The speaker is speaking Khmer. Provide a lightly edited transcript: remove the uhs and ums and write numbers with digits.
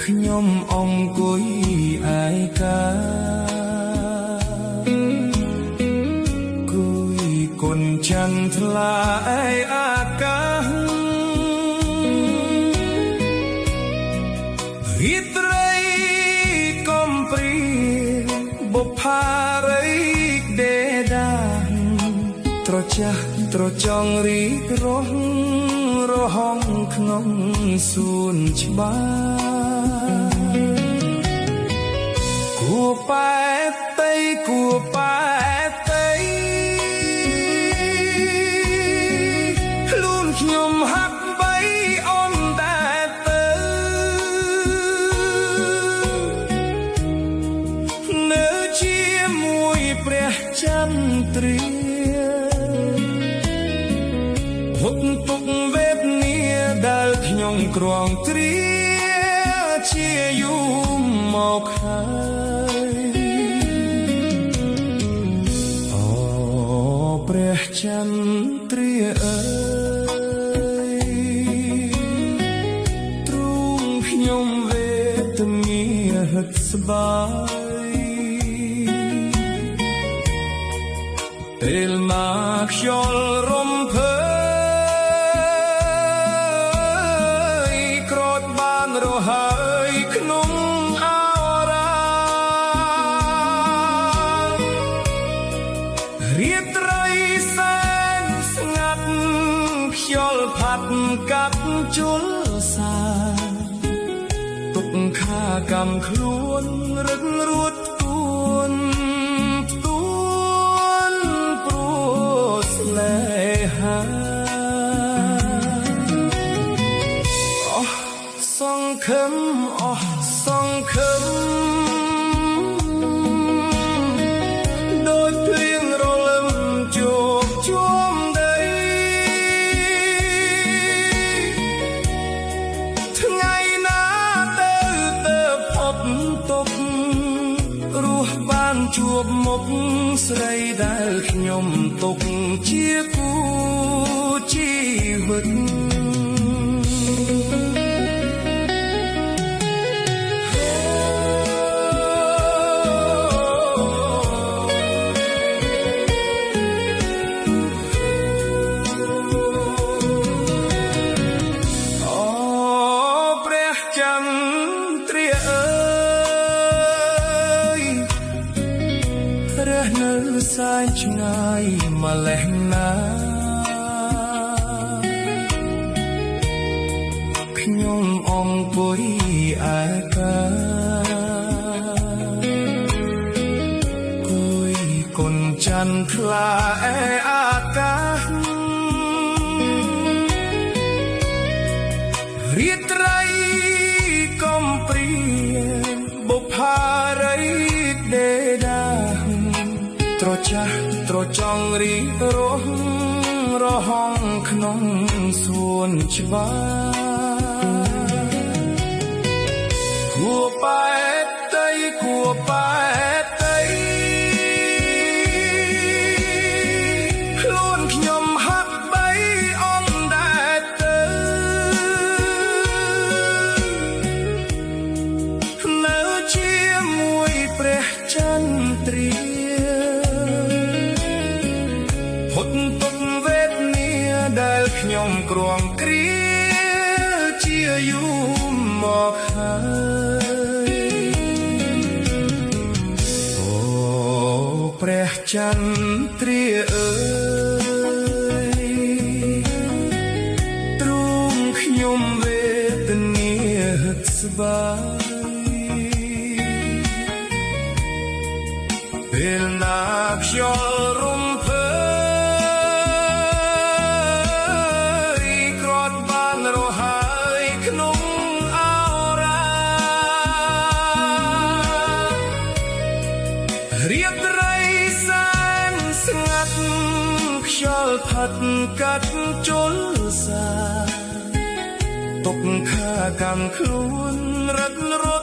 ខ្ញុំអង្គុយឯកាគួយគុណចន្ទថ្លាឯអាកាសរីត្រីកំព្រីបុប្ផារីដេដាត្រចាស់ត្រចង់រីករស់រហងក្នុងសួនច្បារគួប៉ែតីគួប៉ែតីខ្លួនខ្ញុំហាក់បីអនតែទៅនៅជាមួយព្រះចន្ទ្រាហុកទុកវេទនាដែលខ្ញុំក្រងទ្រាជាយូរមកហើយអូព្រះចន្ទ្រាអើយទ្រង់ខ្ញុំវេទនាហិតស្បើយពេលមកខ្យល់រំភើរហើយក្នុងអរារាត្រីសែនស្ងាត់ខ្យល់ផាត់កាត់ជលសាទុកខាកម្មខ្លួនរឹករួតទួនព្រោះស្នេហាសង្ឃឹមអស់សង្ឃឹមដូចភ្លៀងរលឹមជោគជួមដីថ្ងៃណាទៅផុតទុក្ខរស់បានជួបមុខស្រីដែលខ្ញុំទុកជាគូជីវិតសែនឆ្ងាយម្លេះណាខ្ញុំអង្គុយឯកាគួយគុណចន្ទថ្លាឯអាកាសរាត្រីកំព្រាបុប្ផារីដេដាត្រចាស់ត្រចង់រីករស់រហងក្នុងសួនច្បារគួប៉ែតីគួប៉ែតីខ្លួនខ្ញុំហាក់បីអនតែទៅនៅជាមួយព្រះចន្ទ្រាដែលខ្ញុំក្រងគ្រាជាយូរមកហើយអូព្រះចន្ទ្រាអើយទ្រង់ខ្ញុំវេទនាស្បើយ ពេលណាខ្យល់រំភើយគ្រាន់បានរហើយក្នុងអរ៉ារៀបរៃសានស្ងាត់ខ្យល់ផាត់កាត់ជលសាទុកខាកម្មខ្លួនរត់